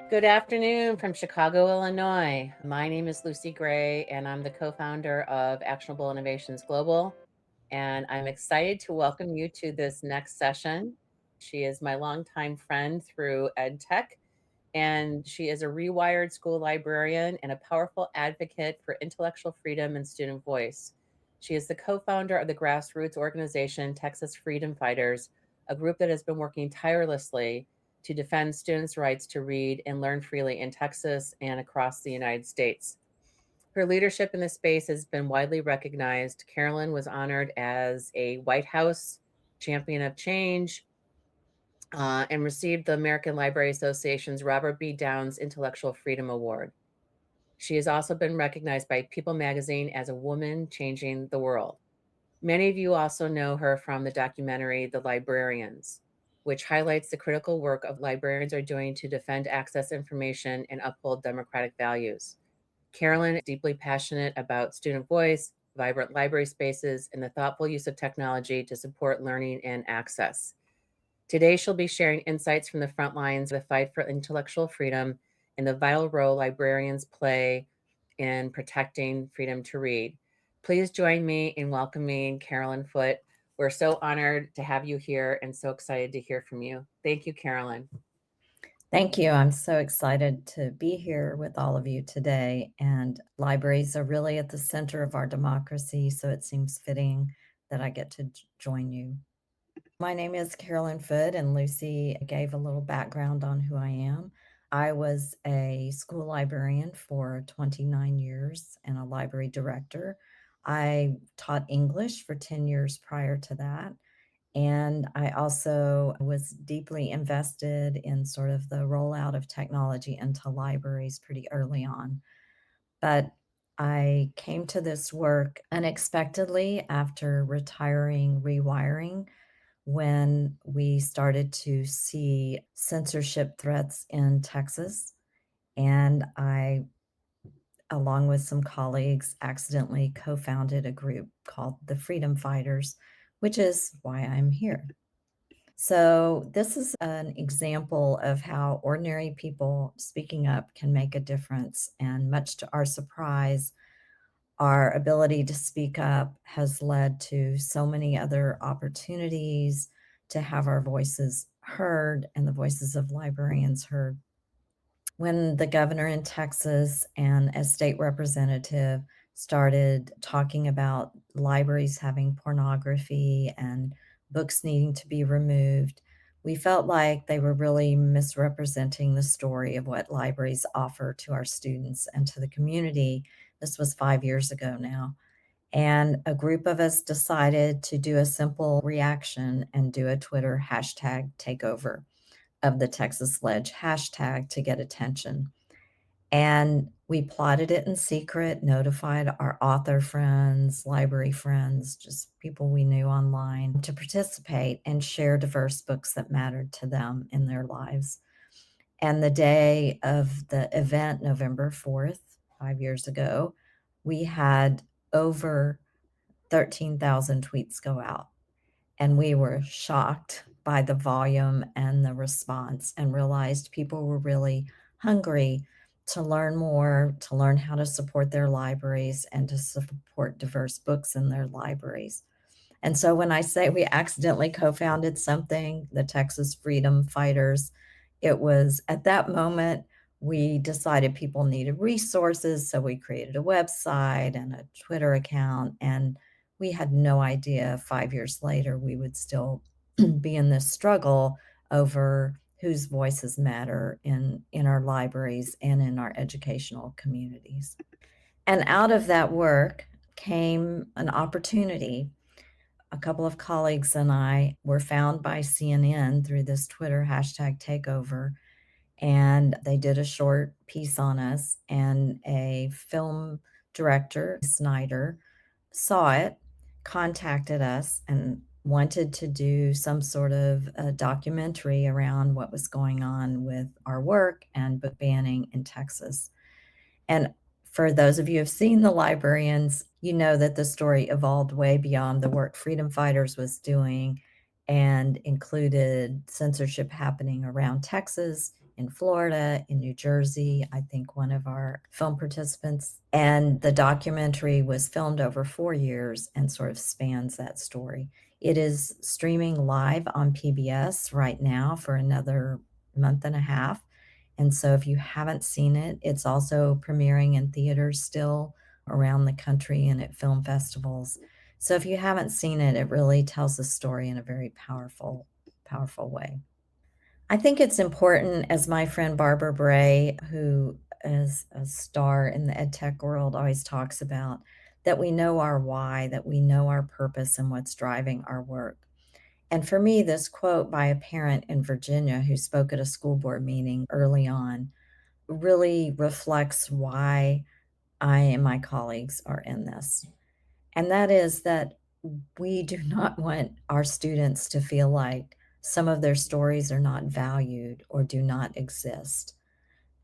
Good afternoon from Chicago, Illinois. My name is Lucy Gray, and I'm the co founder of Actionable Innovations Global. And I'm excited to welcome you to this next session. She is my longtime friend through EdTech, and she is a rewired school librarian and a powerful advocate for intellectual freedom and student voice. She is the co founder of the grassroots organization Texas Freedom Fighters, a group that has been working tirelessly to defend students' rights to read and learn freely in Texas and across the United States. Her leadership in this space has been widely recognized. Carolyn was honored as a White House Champion of Change and received the American Library Association's Robert B. Downs Intellectual Freedom Award. She has also been recognized by People magazine as a woman changing the world. Many of you also know her from the documentary The Librarians, which highlights the critical work of librarians are doing to defend access information and uphold democratic values. Carolyn is deeply passionate about student voice, vibrant library spaces, and the thoughtful use of technology to support learning and access. Today, she'll be sharing insights from the front lines of the fight for intellectual freedom and the vital role librarians play in protecting freedom to read. Please join me in welcoming Carolyn Foote. We're so honored to have you here and so excited to hear from you. Thank you, Carolyn. Thank you. I'm so excited to be here with all of you today. And libraries are really at the center of our democracy, so it seems fitting that I get to join you. My name is Carolyn Foote, and Lucy gave a little background on who I am. I was a school librarian for 29 years and a library director. I taught English for 10 years prior to that. And I also was deeply invested in sort of the rollout of technology into libraries pretty early on. But I came to this work unexpectedly after retiring Rewiring when we started to see censorship threats in Texas. And I, along with some colleagues, accidentally co founded a group called the Freedom Fighters, which is why I'm here. So, this is an example of how ordinary people speaking up can make a difference. And much to our surprise, our ability to speak up has led to so many other opportunities to have our voices heard and the voices of librarians heard. When the governor in Texas and a state representative started talking about libraries having pornography and books needing to be removed, we felt like they were really misrepresenting the story of what libraries offer to our students and to the community. This was 5 years ago now. And a group of us decided to do a simple reaction and do a Twitter hashtag takeover of the Texas Ledge hashtag to get attention. And we plotted it in secret, notified our author friends, library friends, just people we knew online to participate and share diverse books that mattered to them in their lives. And the day of the event, November 4th, 5 years ago, we had over 13,000 tweets go out. And we were shocked by the volume and the response and realized people were really hungry to learn more, to learn how to support their libraries and to support diverse books in their libraries. And so when I say we accidentally co-founded something, the Texas Freedom Fighters, it was at that moment we decided people needed resources, so we created a website and a Twitter account, and we had no idea 5 years later we would still be in this struggle over whose voices matter in our libraries and in our educational communities. And out of that work came an opportunity. A couple of colleagues and I were found by CNN through this Twitter hashtag takeover, and they did a short piece on us, and a film director, Snyder, saw it, contacted us, and wanted to do some sort of a documentary around what was going on with our work and book banning in Texas. And for those of you who've seen The Librarians, you know that the story evolved way beyond the work Freedom Fighters was doing and included censorship happening around Texas in Florida, in New Jersey, I think one of our film participants. And the documentary was filmed over 4 years and sort of spans that story. It is streaming live on PBS right now for another month and a half. And so if you haven't seen it, it's also premiering in theaters still around the country and at film festivals. So if you haven't seen it, it really tells the story in a very powerful way. I think it's important, as my friend Barbara Bray, who is a star in the ed tech world, always talks about, that we know our why, that we know our purpose and what's driving our work. And for me, this quote by a parent in Virginia who spoke at a school board meeting early on really reflects why I and my colleagues are in this. And that is that we do not want our students to feel like some of their stories are not valued or do not exist,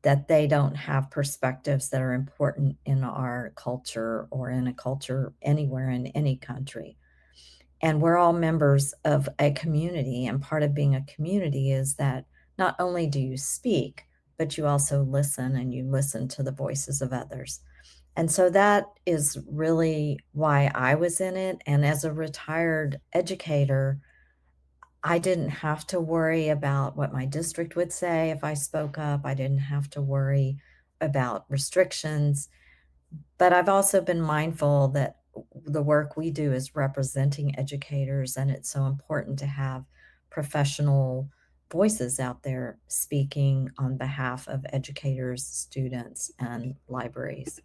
that they don't have perspectives that are important in our culture or in a culture anywhere in any country. And we're all members of a community, and part of being a community is that not only do you speak, but you also listen, and you listen to the voices of others. And so that is really why I was in it, and as a retired educator, I didn't have to worry about what my district would say if I spoke up. I didn't have to worry about restrictions. But I've also been mindful that the work we do is representing educators, and it's so important to have professional voices out there speaking on behalf of educators, students, and libraries.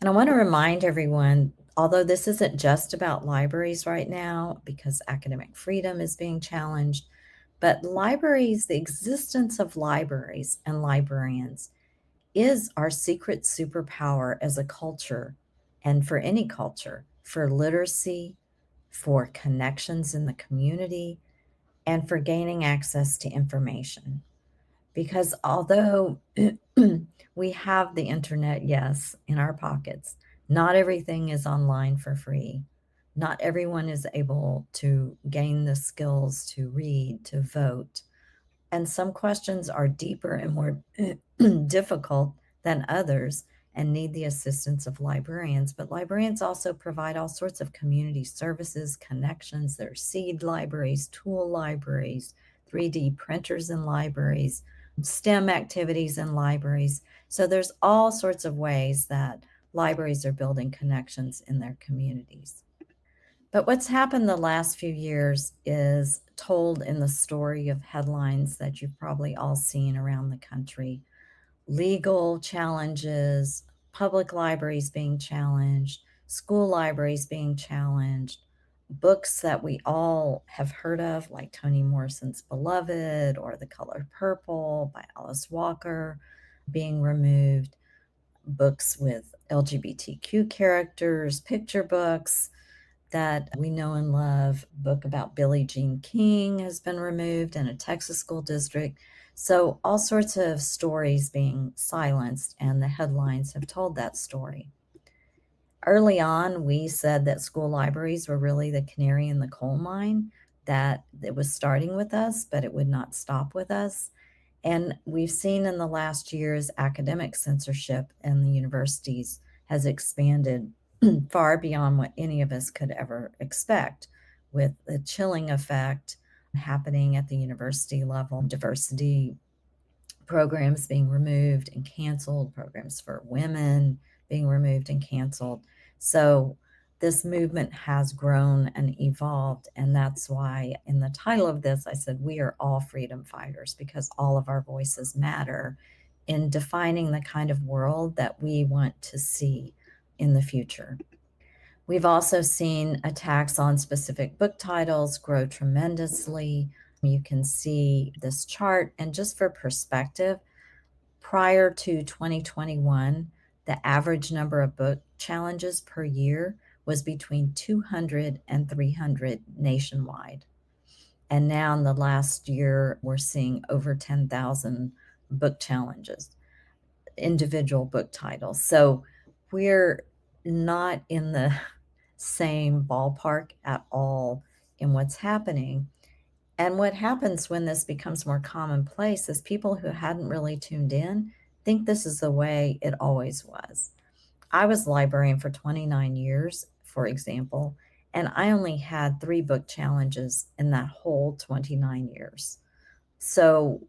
And I want to remind everyone, although this isn't just about libraries right now, because academic freedom is being challenged, but libraries, the existence of libraries and librarians is our secret superpower as a culture, and for any culture, for literacy, for connections in the community, and for gaining access to information. Because although we have the internet, yes, in our pockets, not everything is online for free. Not everyone is able to gain the skills to read, to vote, and some questions are deeper and more difficult than others and need the assistance of librarians. But librarians also provide all sorts of community services, connections. There are seed libraries, tool libraries, 3D printers in libraries, STEM activities in libraries. So there's all sorts of ways that libraries are building connections in their communities. But what's happened the last few years is told in the story of headlines that you've probably all seen around the country. Legal challenges, public libraries being challenged, school libraries being challenged, books that we all have heard of, like Toni Morrison's Beloved or The Color Purple by Alice Walker, being removed, books with LGBTQ characters, picture books that we know and love. Book about Billie Jean King has been removed in a Texas school district. So all sorts of stories being silenced, and the headlines have told that story. Early on, we said that school libraries were really the canary in the coal mine, that it was starting with us, but it would not stop with us. And we've seen in the last years academic censorship in the universities has expanded far beyond what any of us could ever expect, with the chilling effect happening at the university level, diversity programs being removed and canceled, programs for women being removed and canceled. So this movement has grown and evolved. And that's why in the title of this, I said, we are all freedom fighters, because all of our voices matter in defining the kind of world that we want to see in the future. We've also seen attacks on specific book titles grow tremendously. You can see this chart, and just for perspective, prior to 2021, the average number of book challenges per year was between 200 and 300 nationwide. And now in the last year, we're seeing over 10,000 book challenges, individual book titles. So we're not in the same ballpark at all in what's happening. And what happens when this becomes more commonplace is people who hadn't really tuned in think this is the way it always was. I was a librarian for 29 years, for example, and I only had 3 book challenges in that whole 29 years. So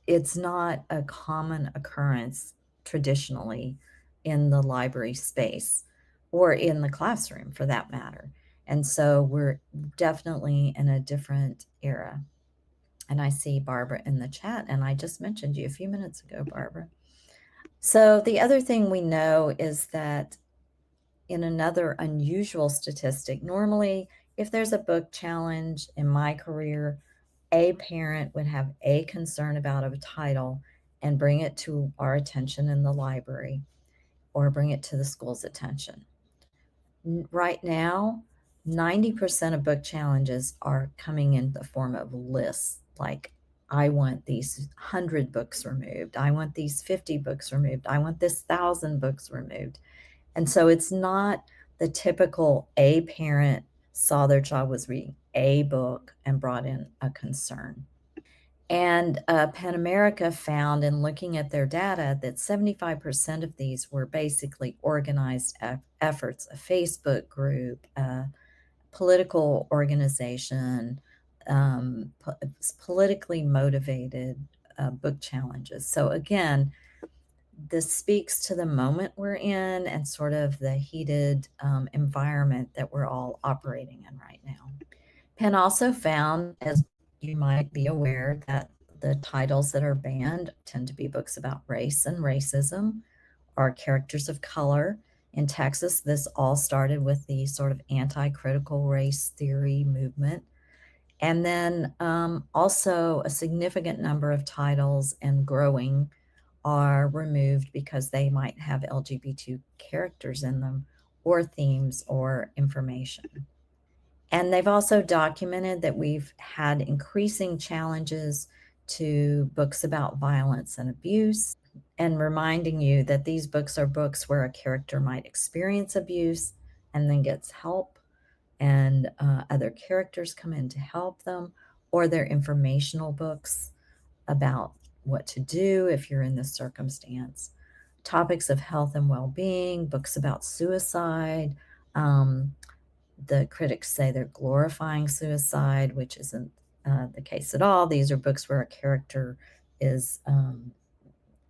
it's not a common occurrence traditionally in the library space or in the classroom for that matter. And so we're definitely in a different era. And I see Barbara in the chat, and I just mentioned you a few minutes ago, Barbara. So the other thing we know is that in another unusual statistic, normally if there's a book challenge in my career, a parent would have a concern about a title and bring it to our attention in the library or bring it to the school's attention. Right now, 90% of book challenges are coming in the form of lists like, I want these 100 books removed. I want these 50 books removed. I want this 1,000 books removed. And so it's not the typical a parent saw their child was reading a book and brought in a concern. And Pen America found in looking at their data that 75% of these were basically organized efforts, a Facebook group, a political organization, politically motivated book challenges. So again, this speaks to the moment we're in and sort of the heated environment that we're all operating in right now. Penn also found, as you might be aware, that the titles that are banned tend to be books about race and racism or characters of color. In Texas, this all started with the sort of anti-critical race theory movement. And then also a significant number of titles and growing are removed because they might have LGBT characters in them or themes or information. And they've also documented that we've had increasing challenges to books about violence and abuse, and reminding you that these books are books where a character might experience abuse and then gets help, and other characters come in to help them, or they're informational books about what to do if you're in this circumstance. Topics of health and well-being, books about suicide. The critics say they're glorifying suicide, which isn't the case at all. These are books where a character is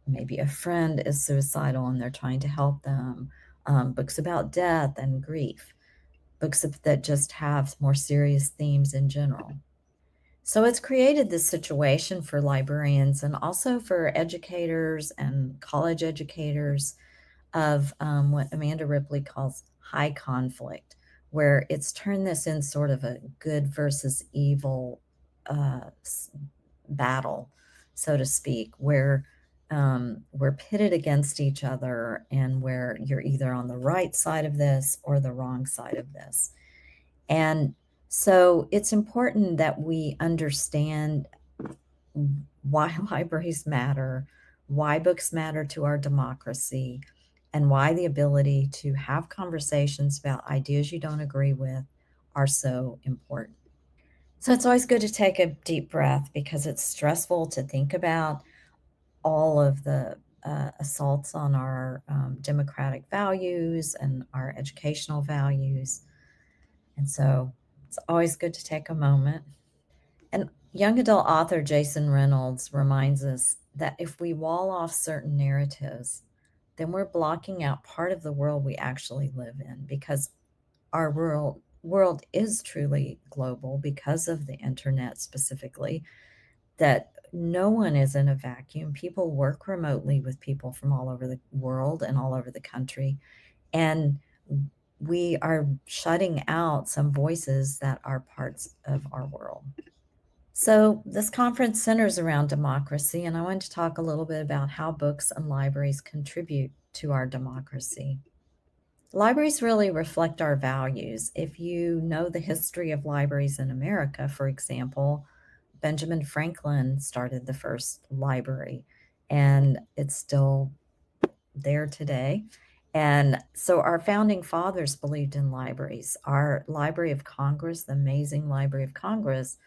maybe a friend is suicidal and they're trying to help them. Books about death and grief. Books that just have more serious themes in general. So it's created this situation for librarians and also for educators and college educators of what Amanda Ripley calls high conflict, where it's turned this in sort of a good versus evil battle, so to speak, where we're pitted against each other and where you're either on the right side of this or the wrong side of this. And so it's important that we understand why libraries matter, why books matter to our democracy, and why the ability to have conversations about ideas you don't agree with are so important. So it's always good to take a deep breath because it's stressful to think about all of the assaults on our democratic values and our educational values. And so it's always good to take a moment. And young adult author Jason Reynolds reminds us that if we wall off certain narratives, then we're blocking out part of the world we actually live in, because our world is truly global because of the internet specifically, that no one is in a vacuum. People work remotely with people from all over the world and all over the country. And we are shutting out some voices that are parts of our world. So this conference centers around democracy, and I want to talk a little bit about how books and libraries contribute to our democracy. Libraries really reflect our values. If you know the history of libraries in America, for example, Benjamin Franklin started the first library, and it's still there today. And so our founding fathers believed in libraries. Our Library of Congress, the amazing Library of Congress,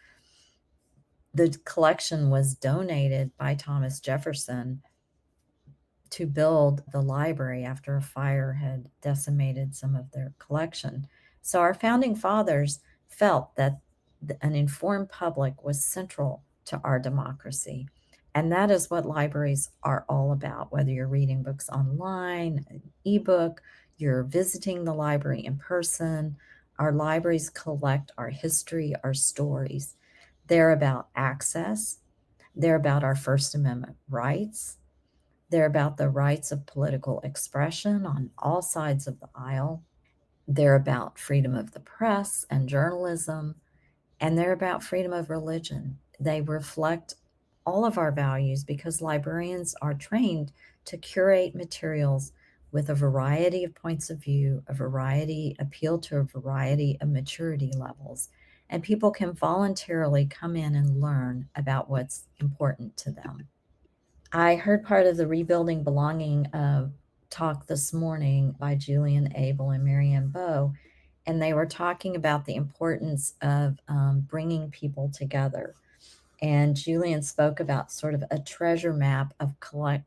The collection was donated by Thomas Jefferson to build the library after a fire had decimated some of their collection. So our founding fathers felt that an informed public was central to our democracy. And that is what libraries are all about, whether you're reading books online, an ebook, you're visiting the library in person. Our libraries collect our history, our stories. They're about access. They're about our First Amendment rights. They're about the rights of political expression on all sides of the aisle. They're about freedom of the press and journalism, and they're about freedom of religion. They reflect all of our values because librarians are trained to curate materials with a variety of points of view, appeal to a variety of maturity levels. And people can voluntarily come in and learn about what's important to them. I heard part of the Rebuilding Belonging talk this morning by Julian Abel and Marianne Bowe, and they were talking about the importance of bringing people together. And Julian spoke about sort of a treasure map of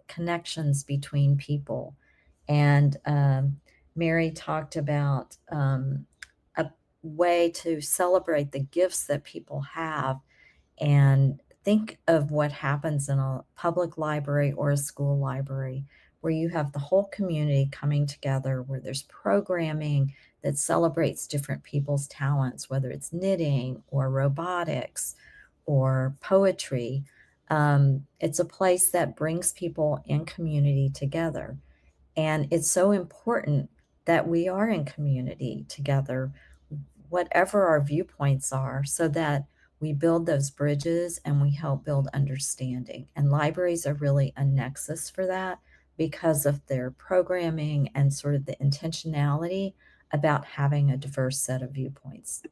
connections between people. And Mary talked about a way to celebrate the gifts that people have and think of what happens in a public library or a school library where you have the whole community coming together, where there's programming that celebrates different people's talents, whether it's knitting or robotics or poetry. It's a place that brings people in community together. And it's so important that we are in community together, whatever our viewpoints are, so that we build those bridges and we help build understanding. And libraries are really a nexus for that because of their programming and sort of the intentionality about having a diverse set of viewpoints.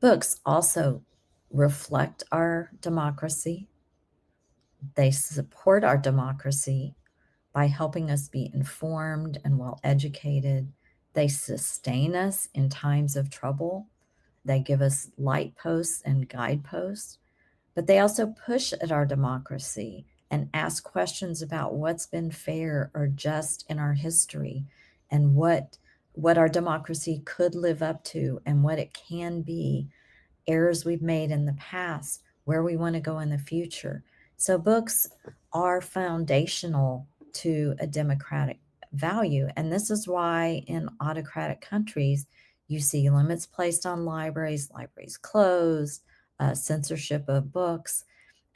Books also reflect our democracy. They support our democracy by helping us be informed and well educated. They sustain us in times of trouble. They give us light posts and guideposts, but they also push at our democracy and ask questions about what's been fair or just in our history and what our democracy could live up to and what it can be, errors we've made in the past, where we want to go in the future. So books are foundational to a democratic value. And this is why in autocratic countries, you see limits placed on libraries, libraries closed, censorship of books,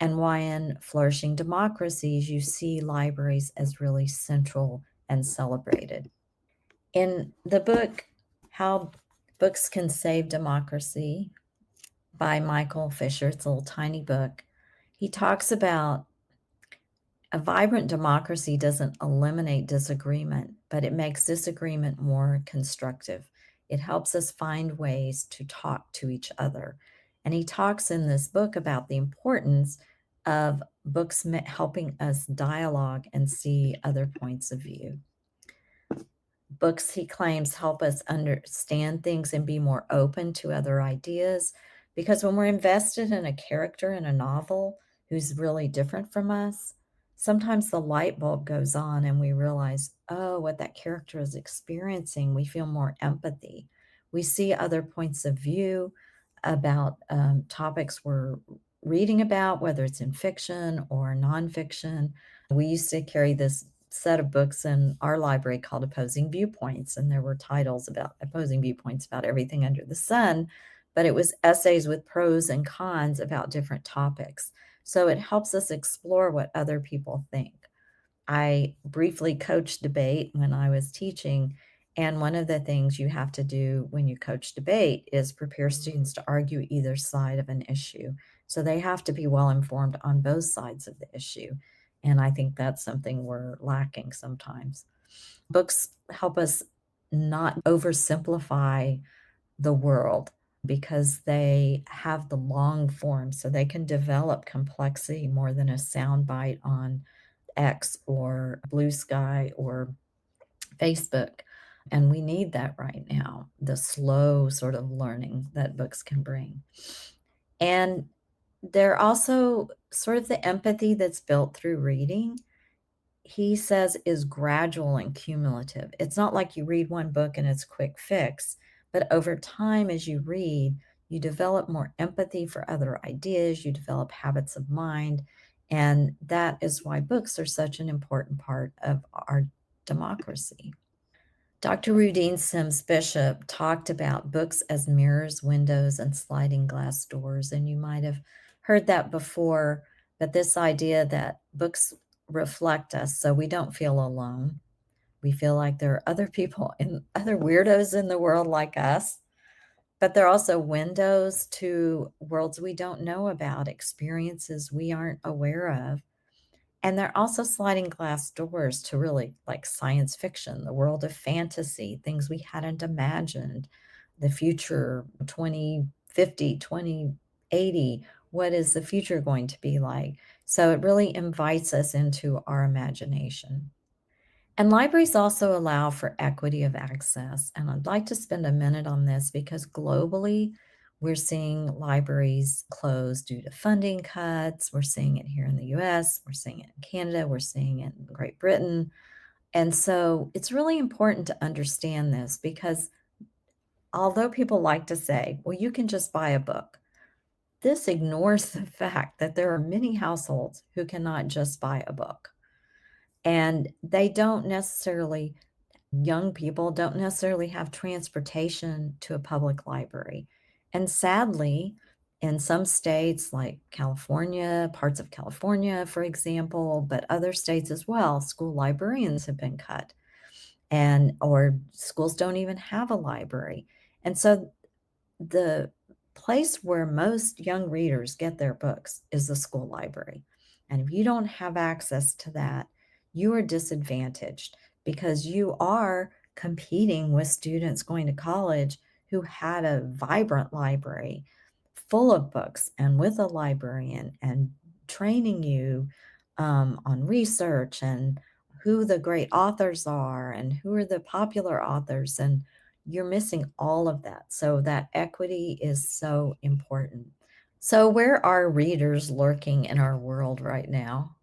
and why in flourishing democracies, you see libraries as really central and celebrated. In the book, How Books Can Save Democracy, by Michael Fisher. It's a little tiny book. He talks about a vibrant democracy doesn't eliminate disagreement, but it makes disagreement more constructive. It helps us find ways to talk to each other. And he talks in this book about the importance of books helping us dialogue and see other points of view. Books, he claims, help us understand things and be more open to other ideas. Because when we're invested in a character in a novel who's really different from us, sometimes the light bulb goes on and we realize, oh, what that character is experiencing. We feel more empathy. We see other points of view about topics we're reading about, whether it's in fiction or nonfiction. We used to carry this set of books in our library called Opposing Viewpoints, and there were titles about opposing viewpoints about everything under the sun, but it was essays with pros and cons about different topics. So it helps us explore what other people think. I briefly coached debate when I was teaching, and one of the things you have to do when you coach debate is prepare students to argue either side of an issue. So they have to be well informed on both sides of the issue. And I think that's something we're lacking sometimes. Books help us not oversimplify the world because they have the long form, so they can develop complexity more than a soundbite on X or Blue Sky or Facebook. And we need that right now, the slow sort of learning that books can bring. And They're also sort of the empathy that's built through reading, he says is gradual and cumulative. It's not like you read one book and it's quick fix, but over time as you read, you develop more empathy for other ideas, you develop habits of mind, and that is why books are such an important part of our democracy. Dr. Rudine Sims Bishop talked about books as mirrors, windows, and sliding glass doors, and you might have heard that before, but this idea that books reflect us so we don't feel alone. We feel like there are other people and other weirdos in the world like us, but they're also windows to worlds we don't know about, experiences we aren't aware of. And they're also sliding glass doors to really like science fiction, the world of fantasy, things we hadn't imagined, the future 2050, 2080. What is the future going to be like? So it really invites us into our imagination. And libraries also allow for equity of access. And I'd like to spend a minute on this because globally, we're seeing libraries close due to funding cuts. We're seeing it here in the US, we're seeing it in Canada, we're seeing it in Great Britain. And so it's really important to understand this because although people like to say, well, you can just buy a book, this ignores the fact that there are many households who cannot just buy a book. And they don't necessarily young people don't necessarily have transportation to a public library. And sadly, in some states like California, parts of California, for example, but other states as well, school librarians have been cut and or schools don't even have a library. And so the place where most young readers get their books is the school library. And if you don't have access to that, you are disadvantaged because you are competing with students going to college who had a vibrant library full of books and with a librarian and training you on research and who the great authors are and who are the popular authors. And you're missing all of that. So that equity is so important. So where are readers lurking in our world right now?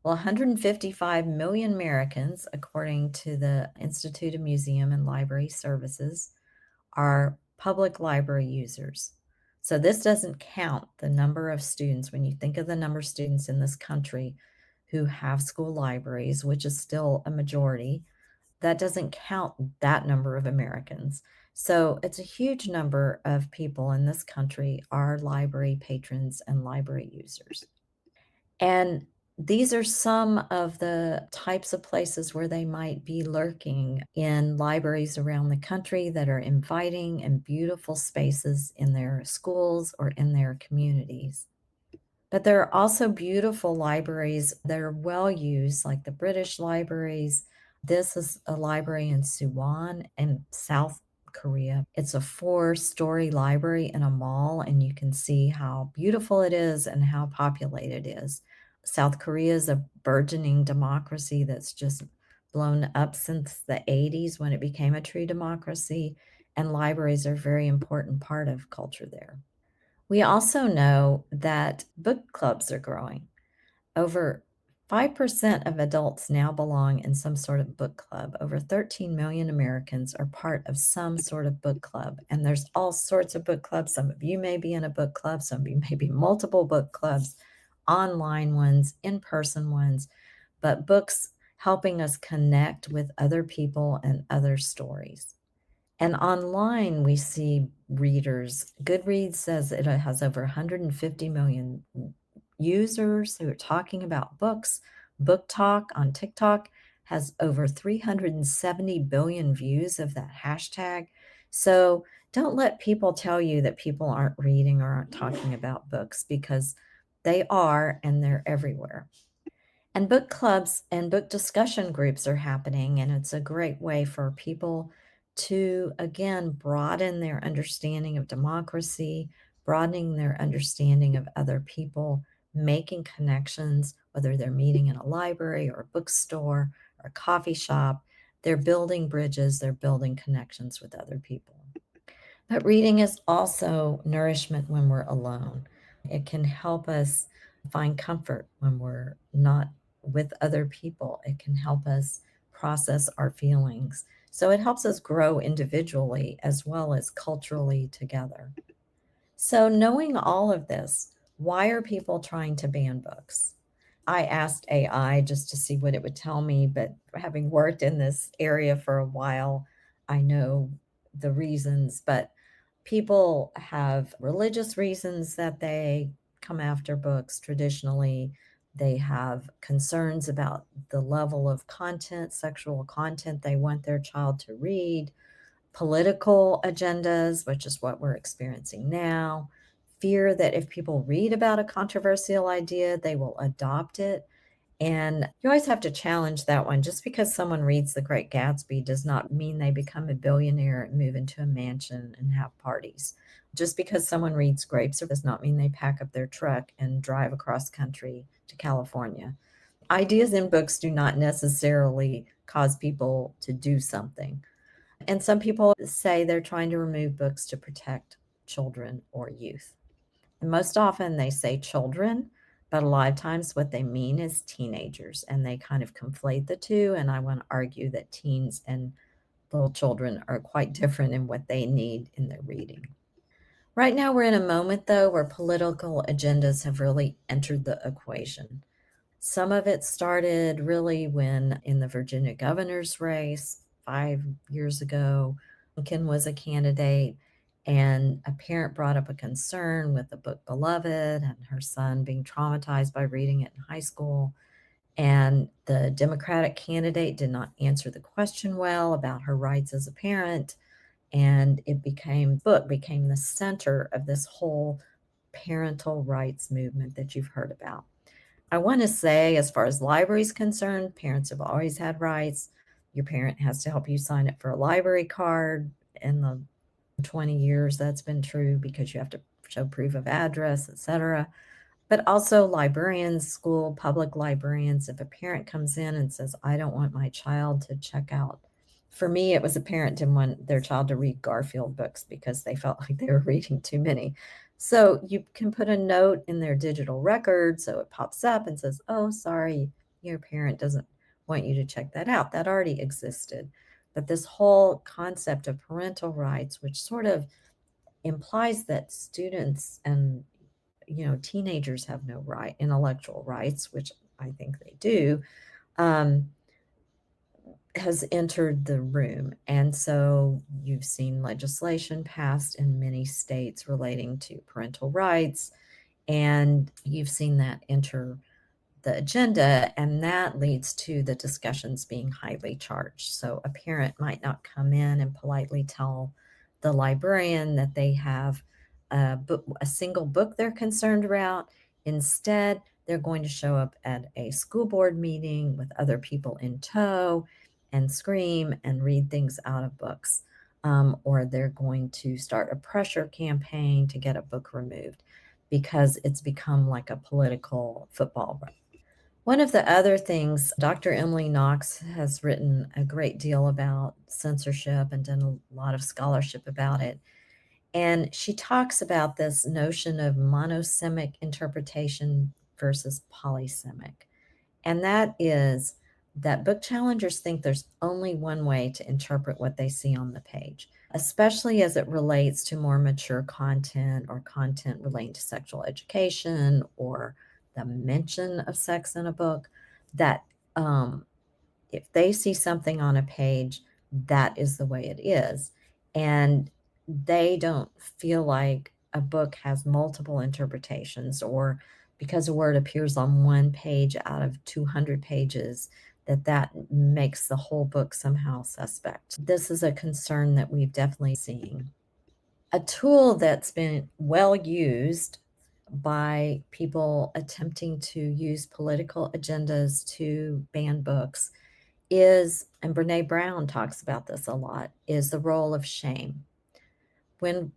Well, 155 million Americans, according to the Institute of Museum and Library Services, are public library users. So this doesn't count the number of students. When you think of the number of students in this country who have school libraries, which is still a majority, that doesn't count that number of Americans. So it's a huge number of people in this country are library patrons and library users. And these are some of the types of places where they might be lurking in libraries around the country that are inviting and beautiful spaces in their schools or in their communities. But there are also beautiful libraries that are well used, like the British libraries. This is a library in Suwon in South Korea. It's a 4-story library in a mall, and you can see how beautiful it is and how populated it is. South Korea is a burgeoning democracy that's just blown up since the 80s when it became a true democracy, and libraries are a very important part of culture there. We also know that book clubs are growing. Over 5% of adults now belong in some sort of book club. Over 13 million Americans are part of some sort of book club. And there's all sorts of book clubs. Some of you may be in a book club, some of you may be multiple book clubs, online ones, in person ones, but books helping us connect with other people and other stories. And online, we see readers. Goodreads says it has over 150 million users who are talking about books. Book Talk on TikTok has over 370 billion views of that hashtag. So don't let people tell you that people aren't reading or aren't talking about books because they are and they're everywhere. And book clubs and book discussion groups are happening, and it's a great way for people to, again, broaden their understanding of democracy, broadening their understanding of other people, making connections, whether they're meeting in a library or a bookstore or a coffee shop. They're building bridges, they're building connections with other people. But reading is also nourishment when we're alone. It can help us find comfort when we're not with other people. It can help us process our feelings. So it helps us grow individually as well as culturally together. So, knowing all of this, why are people trying to ban books? I asked AI just to see what it would tell me, but having worked in this area for a while, I know the reasons. But people have religious reasons that they come after books traditionally. They have concerns about the level of content, sexual content they want their child to read, political agendas, which is what we're experiencing now, fear that if people read about a controversial idea, they will adopt it. And you always have to challenge that one. Just because someone reads The Great Gatsby does not mean they become a billionaire and move into a mansion and have parties. Just because someone reads Grapes does not mean they pack up their truck and drive across country to California. Ideas in books do not necessarily cause people to do something. And some people say they're trying to remove books to protect children or youth. And most often they say children, but a lot of times what they mean is teenagers, and they kind of conflate the two. And I want to argue that teens and little children are quite different in what they need in their reading. Right now, we're in a moment, though, where political agendas have really entered the equation. Some of it started really when in the Virginia governor's race 5 years ago, Lincoln was a candidate, and a parent brought up a concern with the book Beloved and her son being traumatized by reading it in high school. And the Democratic candidate did not answer the question well about her rights as a parent. And book became the center of this whole parental rights movement that you've heard about. I want to say, as far as libraries concerned, parents have always had rights. Your parent has to help you sign up for a library card. In the 20 years, that's been true because you have to show proof of address, etc. But also librarians, school public librarians, if a parent comes in and says, I don't want my child to check out. For me, it was a parent didn't want their child to read Garfield books because they felt like they were reading too many. So you can put a note in their digital record so it pops up and says, oh, sorry, your parent doesn't want you to check that out. That already existed. But this whole concept of parental rights, which sort of implies that students and teenagers have no intellectual rights, which I think they do, um, has entered the room. And so you've seen legislation passed in many states relating to parental rights, and you've seen that enter the agenda, and that leads to the discussions being highly charged. So a parent might not come in and politely tell the librarian that they have a single book they're concerned about. Instead, they're going to show up at a school board meeting with other people in tow and scream and read things out of books. Or they're going to start a pressure campaign to get a book removed because it's become like a political football. One of the other things, Dr. Emily Knox has written a great deal about censorship and done a lot of scholarship about it. And she talks about this notion of monosemic interpretation versus polysemic. And that is that book challengers think there's only one way to interpret what they see on the page, especially as it relates to more mature content or content relating to sexual education or the mention of sex in a book. That if they see something on a page, that is the way it is. And they don't feel like a book has multiple interpretations, or because a word appears on one page out of 200 pages, that makes the whole book somehow suspect. This is a concern that we've definitely seen. A tool that's been well used by people attempting to use political agendas to ban books is, and Brene Brown talks about this a lot, is the role of shame. When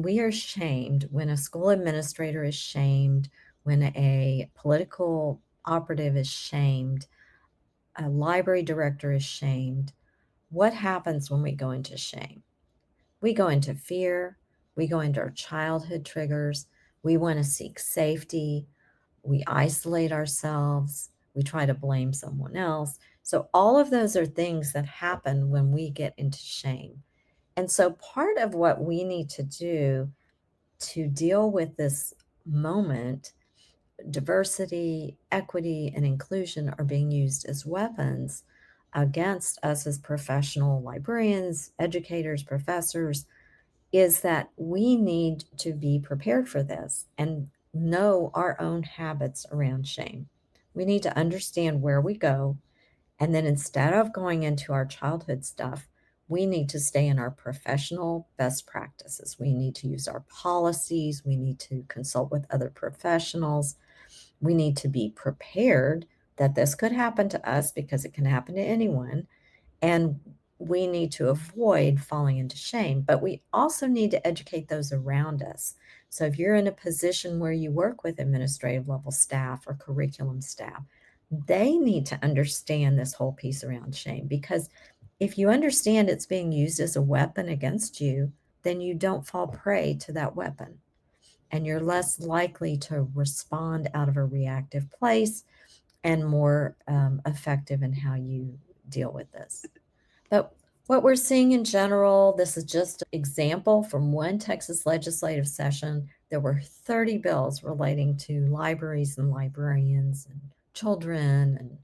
we are shamed, when a school administrator is shamed, when a political operative is shamed, a library director is shamed, what happens when we go into shame? We go into fear, we go into our childhood triggers, We want to seek safety. We isolate ourselves. We try to blame someone else. So, all of those are things that happen when we get into shame. And so, part of what we need to do to deal with this moment, diversity, equity, and inclusion are being used as weapons against us as professional librarians, educators, professors, is that we need to be prepared for this and know our own habits around shame. We need to understand where we go. And then instead of going into our childhood stuff, we need to stay in our professional best practices. We need to use our policies. We need to consult with other professionals. We need to be prepared that this could happen to us because it can happen to anyone. And we need to avoid falling into shame, but we also need to educate those around us. So if you're in a position where you work with administrative level staff or curriculum staff, they need to understand this whole piece around shame, because if you understand it's being used as a weapon against you, then you don't fall prey to that weapon and you're less likely to respond out of a reactive place and more effective in how you deal with this. But what we're seeing in general, this is just an example from one Texas legislative session. There were 30 bills relating to libraries and librarians and children and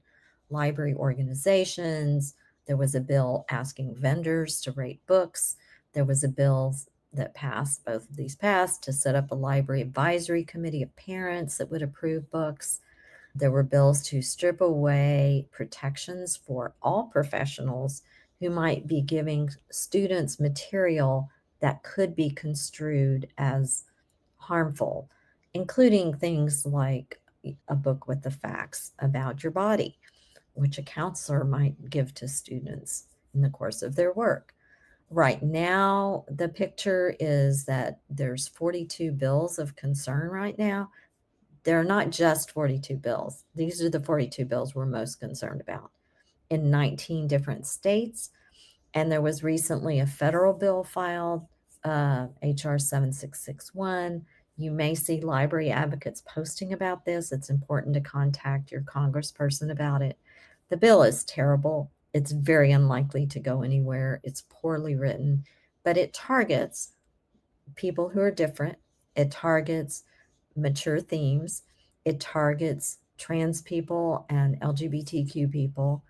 library organizations. There was a bill asking vendors to rate books. There was a bill that passed, both of these passed, to set up a library advisory committee of parents that would approve books. There were bills to strip away protections for all professionals who might be giving students material that could be construed as harmful, including things like a book with the facts about your body, which a counselor might give to students in the course of their work. Right now, the picture is that there's 42 bills of concern right now. They're not just 42 bills. These are the 42 bills we're most concerned about in 19 different states. And there was recently a federal bill filed, HR 7661. You may see library advocates posting about this. It's important to contact your congressperson about it. The bill is terrible. It's very unlikely to go anywhere. It's poorly written, but it targets people who are different. It targets mature themes. It targets trans people and LGBTQ people.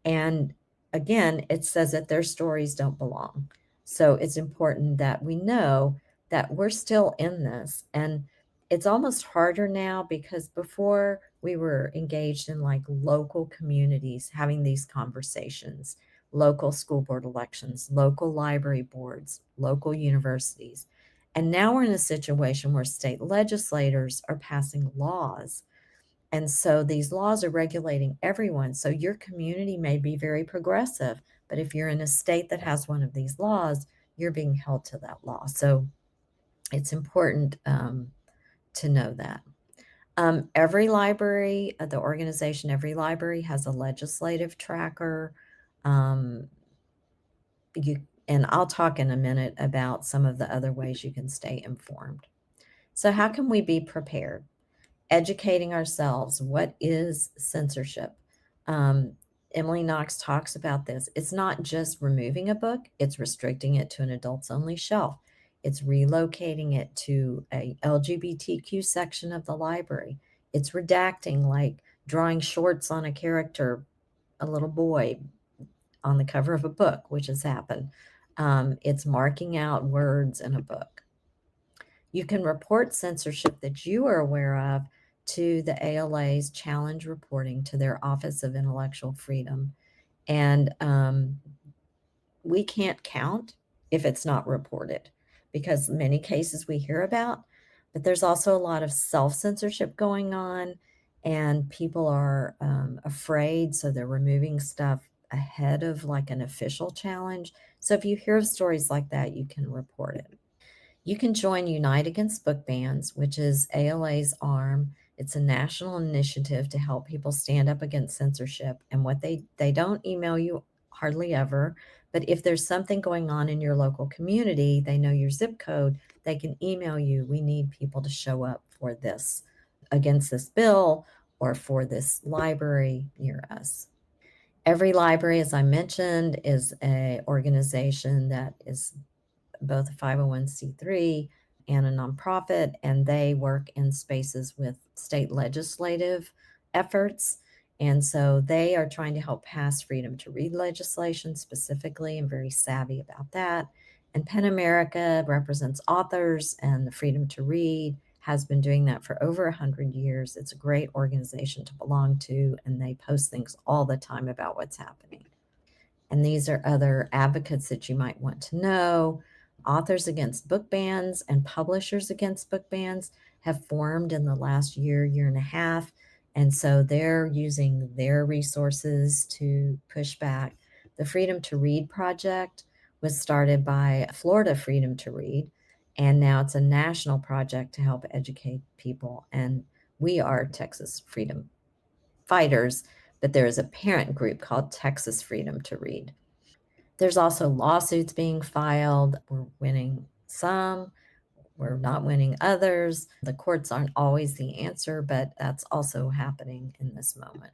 And again, it says that their stories don't belong. So it's important that we know that we're still in this. And it's almost harder now because before we were engaged in like local communities having these conversations, local school board elections, local library boards, local universities. And now we're in a situation where state legislators are passing laws, and so these laws are regulating everyone. So your community may be very progressive, but if you're in a state that has one of these laws, you're being held to that law. So it's important to know that. Every library, the organization, every library has a legislative tracker. Um, and I'll talk in a minute about some of the other ways you can stay informed. So, how can we be prepared? Educating ourselves. What is censorship? Um, Emily Knox talks about this. It's not just removing a book, it's restricting it to an adults only shelf. It's relocating it to a LGBTQ section of the library. It's redacting, like drawing shorts on a character, a little boy on the cover of a book, which has happened. It's marking out words in a book. You can report censorship that you are aware of to the ALA's challenge reporting to their Office of Intellectual Freedom. And we can't count if it's not reported because many cases we hear about, but there's also a lot of self-censorship going on and people are afraid. So they're removing stuff ahead of like an official challenge. So if you hear of stories like that, you can report it. You can join Unite Against Book Bans, which is ALA's arm. It's a national initiative to help people stand up against censorship. And what they don't email you hardly ever. But if there's something going on in your local community, they know your zip code, they can email you, we need people to show up for this, against this bill, or for this library near us. Every library, as I mentioned, is an organization that is both a 501c3 and a nonprofit, and they work in spaces with state legislative efforts. And so they are trying to help pass freedom to read legislation specifically, and very savvy about that. And PEN America represents authors, and the Freedom to Read has been doing that for over 100 years. It's a great organization to belong to, and they post things all the time about what's happening. And these are other advocates that you might want to know. Authors Against Book Bans and Publishers Against Book Bans have formed in the last year, year and a half. And so they're using their resources to push back. The Freedom to Read Project was started by Florida Freedom to Read, and now it's a national project to help educate people. And we are Texas Freedom Fighters, but there is a parent group called Texas Freedom to Read. There's also lawsuits being filed. We're winning some, we're not winning others. The courts aren't always the answer, but that's also happening in this moment.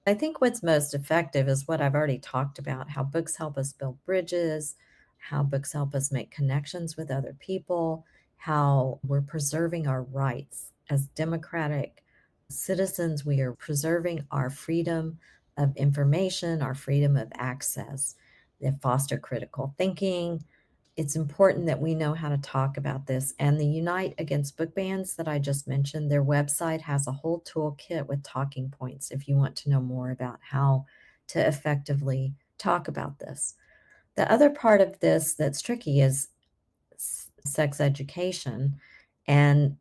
I think what's most effective is what I've already talked about, how books help us build bridges, how books help us make connections with other people, how we're preserving our rights as democratic citizens. We are preserving our freedom of information, our freedom of access. They foster critical thinking. It's important that we know how to talk about this. And the Unite Against Book Bans that I just mentioned, their website has a whole toolkit with talking points if you want to know more about how to effectively talk about this. The other part of this that's tricky is sex education, and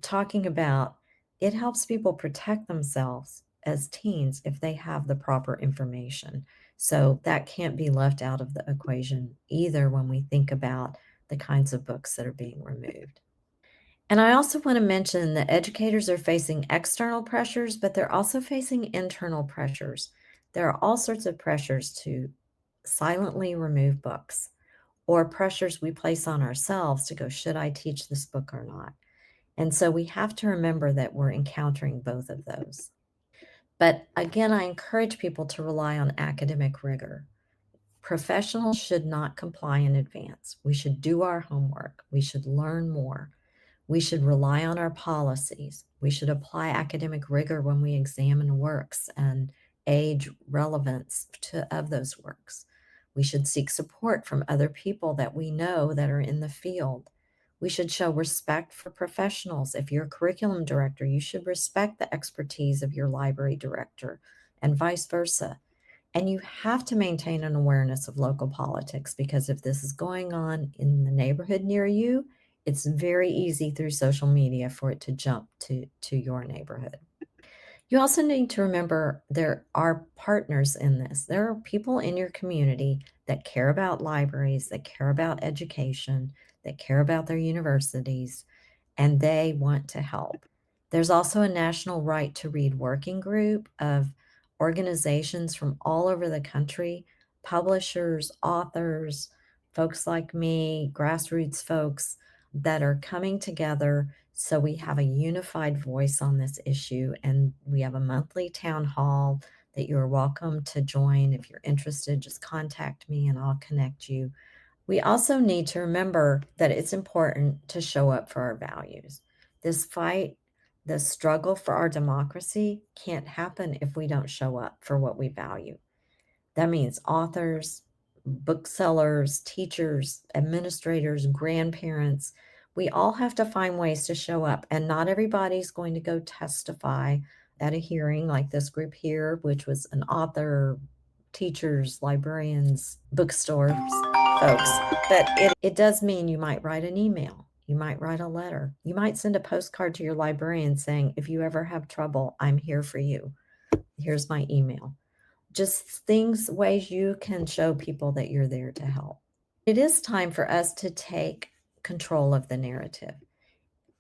talking about it helps people protect themselves as teens if they have the proper information. So that can't be left out of the equation either when we think about the kinds of books that are being removed. And I also want to mention that educators are facing external pressures, but they're also facing internal pressures. There are all sorts of pressures to silently remove books, or pressures we place on ourselves to go, should I teach this book or not? And so we have to remember that we're encountering both of those. But again, I encourage people to rely on academic rigor. Professionals should not comply in advance. We should do our homework. We should learn more. We should rely on our policies. We should apply academic rigor when we examine works and age relevance of those works. We should seek support from other people that we know that are in the field. We should show respect for professionals. If you're a curriculum director, you should respect the expertise of your library director, and vice versa. And you have to maintain an awareness of local politics, because if this is going on in the neighborhood near you, it's very easy through social media for it to jump to your neighborhood. You also need to remember there are partners in this. There are people in your community that care about libraries, that care about education, that care about their universities, and they want to help. There's also a National Right to Read working group of organizations from all over the country, publishers, authors, folks like me, grassroots folks that are coming together so we have a unified voice on this issue. And we have a monthly town hall that you're welcome to join. If you're interested, just contact me and I'll connect you. We also need to remember that it's important to show up for our values. This fight, this struggle for our democracy can't happen if we don't show up for what we value. That means authors, booksellers, teachers, administrators, grandparents. We all have to find ways to show up, and not everybody's going to go testify at a hearing like this group here, which was an author, teachers, librarians, bookstores, folks. But it does mean you might write an email. You might write a letter. You might send a postcard to your librarian saying, if you ever have trouble, I'm here for you. Here's my email. Just things, ways you can show people that you're there to help. It is time for us to take control of the narrative.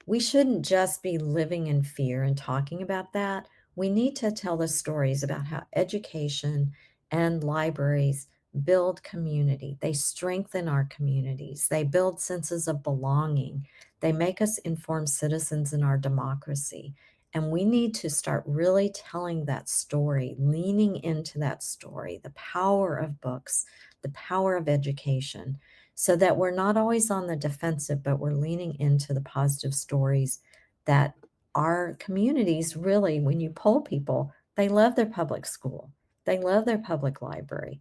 We shouldn't just be living in fear and talking about that. We need to tell the stories about how education and libraries build community. They strengthen our communities. They build senses of belonging. They make us informed citizens in our democracy. And we need to start really telling that story, leaning into that story, the power of books, the power of education, so that we're not always on the defensive, but we're leaning into the positive stories that our communities really, when you poll people, they love their public school. They love their public library.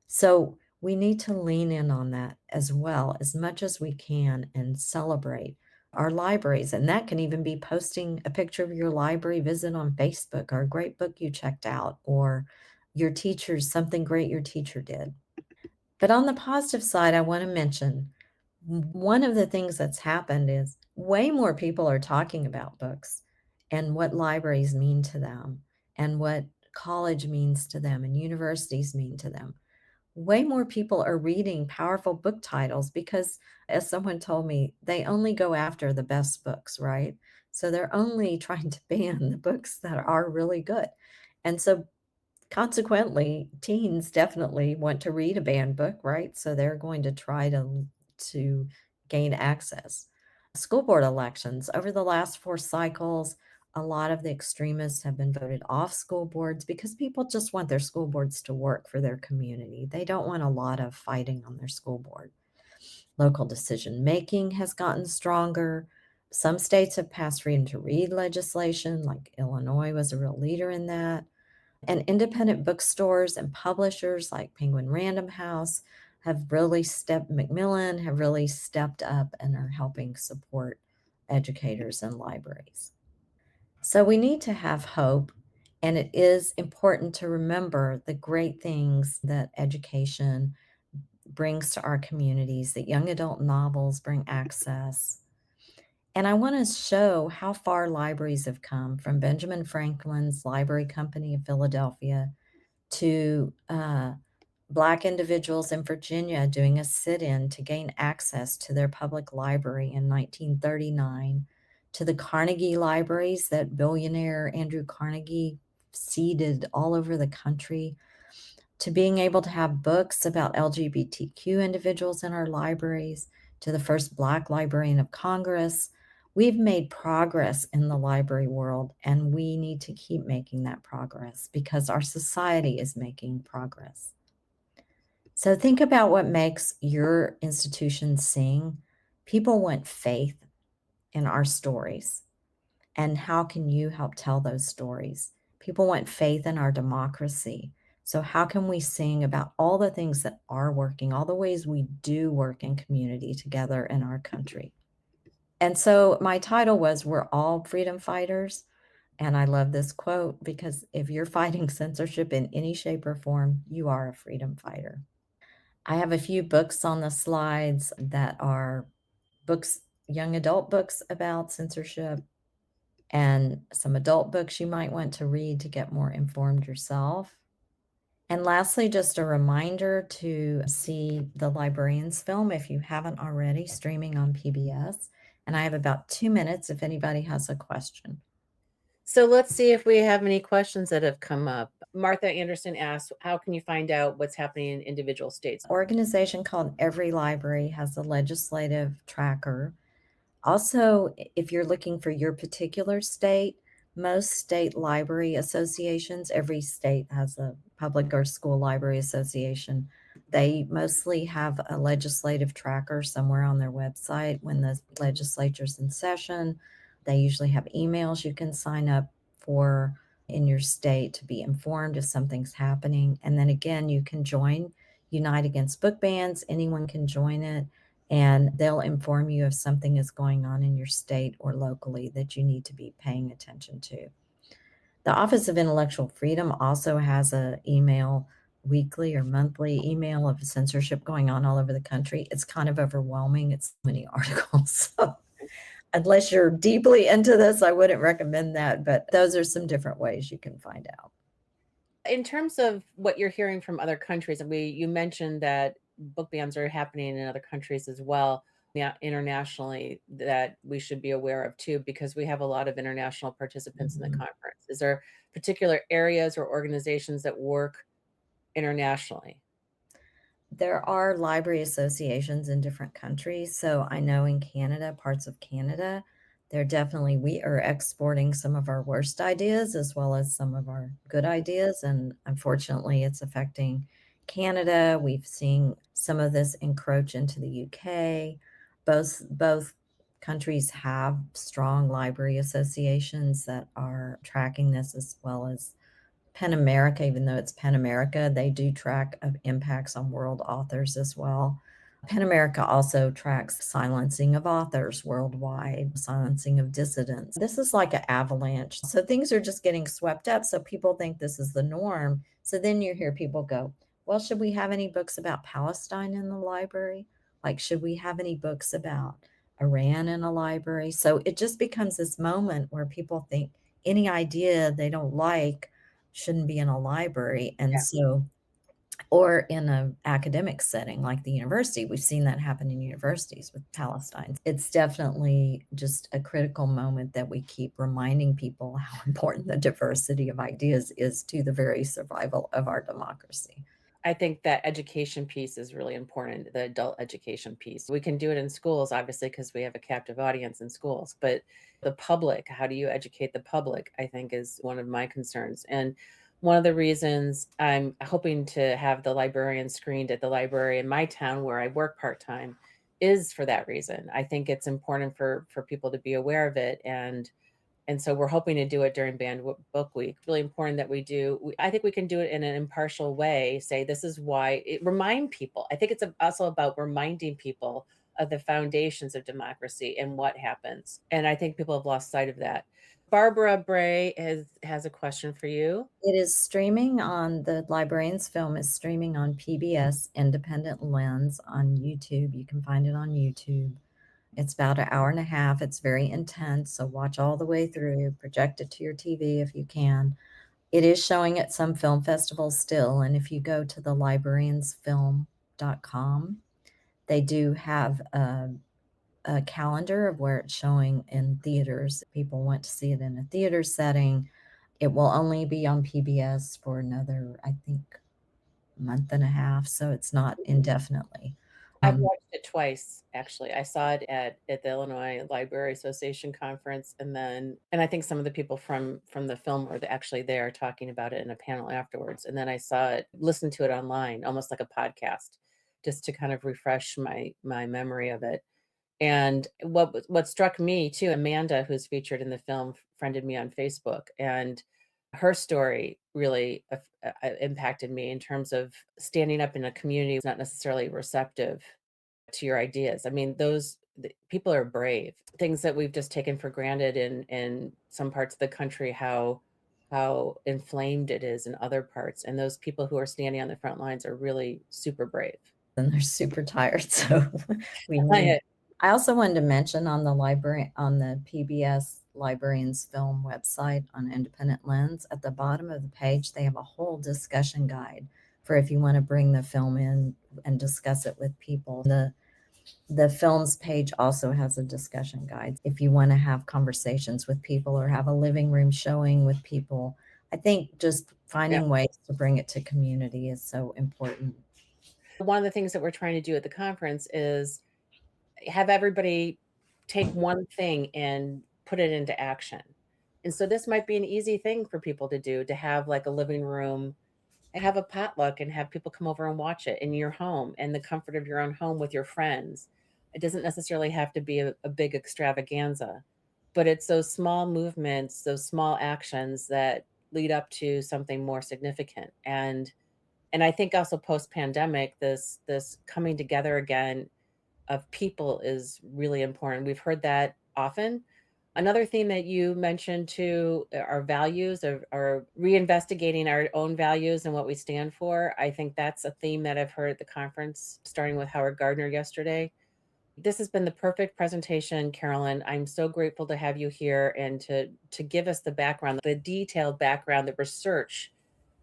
So we need to lean in on that as well as much as we can and celebrate our libraries. And that can even be posting a picture of your library visit on Facebook or a great book you checked out or your teacher's something great your teacher did. But on the positive side, I want to mention one of the things that's happened is way more people are talking about books and what libraries mean to them and what college means to them and universities mean to them. Way more people are reading powerful book titles because, as someone told me, they only go after the best books, right? So they're only trying to ban the books that are really good. And so consequently, teens definitely want to read a banned book, right? So they're going to try to gain access. School board elections, over the last 4 cycles, a lot of the extremists have been voted off school boards because people just want their school boards to work for their community. They don't want a lot of fighting on their school board. Local decision making has gotten stronger. Some states have passed freedom to read legislation, like Illinois was a real leader in that. And independent bookstores and publishers like Penguin Random House Macmillan have really stepped up and are helping support educators and libraries. So we need to have hope, and it is important to remember the great things that education brings to our communities, that young adult novels bring access. And I want to show how far libraries have come from Benjamin Franklin's Library Company of Philadelphia to Black individuals in Virginia doing a sit-in to gain access to their public library in 1939, to the Carnegie libraries that billionaire Andrew Carnegie seeded all over the country, to being able to have books about LGBTQ individuals in our libraries, to the first Black Librarian of Congress. We've made progress in the library world, and we need to keep making that progress because our society is making progress. So think about what makes your institution sing. People want faith in our stories. And how can you help tell those stories? People want faith in our democracy. So how can we sing about all the things that are working, all the ways we do work in community together in our country? And so my title was We're All Freedom Fighters. And I love this quote because if you're fighting censorship in any shape or form, you are a freedom fighter. I have a few books on the slides that are books, young adult books about censorship, and some adult books you might want to read to get more informed yourself. And lastly, just a reminder to see the Librarians film if you haven't already, streaming on PBS. And I have about 2 minutes if anybody has a question. So let's see if we have any questions that have come up. Martha Anderson asks, how can you find out what's happening in individual states? Organization called Every Library has a legislative tracker. Also, if you're looking for your particular state, most state library associations, every state has a public or school library association. They mostly have a legislative tracker somewhere on their website when the legislature's in session. They usually have emails you can sign up for in your state to be informed if something's happening. And then again, you can join Unite Against Book Bans. Anyone can join it, and they'll inform you if something is going on in your state or locally that you need to be paying attention to. The Office of Intellectual Freedom also has a email, weekly or monthly email of censorship going on all over the country. It's kind of overwhelming. It's so many articles. So unless you're deeply into this, I wouldn't recommend that, but those are some different ways you can find out. In terms of what you're hearing from other countries, you mentioned that book bans are happening in other countries as well, yeah, internationally, that we should be aware of too, because we have a lot of international participants in the Mhm. conference. Is there particular areas or organizations that work internationally? There are library associations in different countries. So I know in Canada, parts of Canada, we are exporting some of our worst ideas as well as some of our good ideas. And unfortunately, it's affecting Canada. We've seen some of this encroach into the UK. Both countries have strong library associations that are tracking this as well as PEN America, even though it's PEN America, they do track of impacts on world authors as well. PEN America also tracks silencing of authors worldwide, silencing of dissidents. This is like an avalanche. So things are just getting swept up. So people think this is the norm. So then you hear people go, well, should we have any books about Palestine in the library? Like, should we have any books about Iran in a library? So it just becomes this moment where people think any idea they don't like shouldn't be in a library. And Yeah. so, or in an academic setting like the university, we've seen that happen in universities with Palestine. It's definitely just a critical moment that we keep reminding people how important the diversity of ideas is to the very survival of our democracy. I think that education piece is really important, the adult education piece. We can do it in schools, obviously, because we have a captive audience in schools, but the public, how do you educate the public, I think is one of my concerns. And one of the reasons I'm hoping to have the librarian screened at the library in my town where I work part-time is for that reason. I think it's important for people to be aware of it, and so we're hoping to do it during Banned Book Week. Really important that we do. I think we can do it in an impartial way. Say this is why. Remind people. I think it's also about reminding people of the foundations of democracy and what happens. And I think people have lost sight of that. Barbara Bray has a question for you. It is streaming on the Librarians film is streaming on PBS Independent Lens on YouTube. You can find it on YouTube. It's about an hour and a half. It's very intense, so watch all the way through. Project it to your TV if you can. It is showing at some film festivals still, and if you go to the librariansfilm.com, they do have a calendar of where it's showing in theaters. If people want to see it in a theater setting, it will only be on PBS for another, I think, month and a half, so it's not indefinitely. I've Um, watched it twice, actually. I saw it at the Illinois Library Association conference, and I think some of the people from the film were actually there talking about it in a panel afterwards. And then I saw it, listened to it online, almost like a podcast, just to kind of refresh my memory of it. And what struck me too, Amanda, who's featured in the film, friended me on Facebook, and her story really impacted me in terms of standing up in a community that's not necessarily receptive to your ideas. I mean, people are brave. Things that we've just taken for granted in some parts of the country, how inflamed it is in other parts, and those people who are standing on the front lines are really super brave. and they're super tired, so we need. I also wanted to mention on the PBS Librarians Film website on Independent Lens, at the bottom of the page, they have a whole discussion guide for if you wanna bring the film in and discuss it with people. The films page also has a discussion guide if you wanna have conversations with people or have a living room showing with people. I think just Yeah. finding ways to bring it to community is so important. One of the things that we're trying to do at the conference is have everybody take one thing and put it into action. And so this might be an easy thing for people to do, to have like a living room, have a potluck and have people come over and watch it in your home and the comfort of your own home with your friends. It doesn't necessarily have to be a big extravaganza, but it's those small movements, those small actions that lead up to something more significant. And I think also post pandemic, this coming together again of people is really important. We've heard that often. Another theme that you mentioned too are values, are reinvestigating our own values and what we stand for. I think that's a theme that I've heard at the conference, starting with Howard Gardner yesterday. This has been the perfect presentation, Carolyn. I'm so grateful to have you here and to give us the background, the detailed background, the research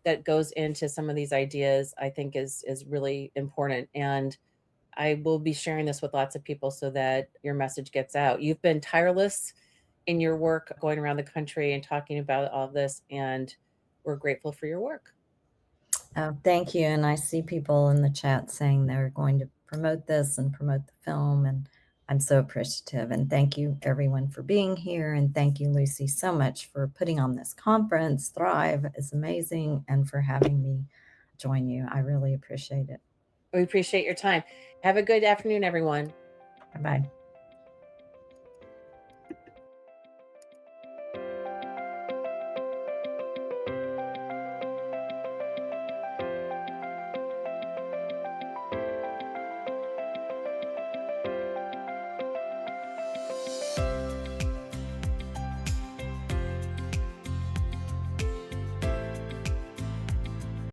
that goes into some of these ideas, I think is really important. And I will be sharing this with lots of people so that your message gets out. You've been tireless in your work going around the country and talking about all this, and we're grateful for your work. Oh, thank you, and I see people in the chat saying they're going to promote this and promote the film, and I'm so appreciative, and thank you everyone for being here, and thank you, Lucy, so much for putting on this conference. Thrive is amazing, and for having me join you. I really appreciate it. We appreciate your time. Have a good afternoon, everyone. Bye-bye.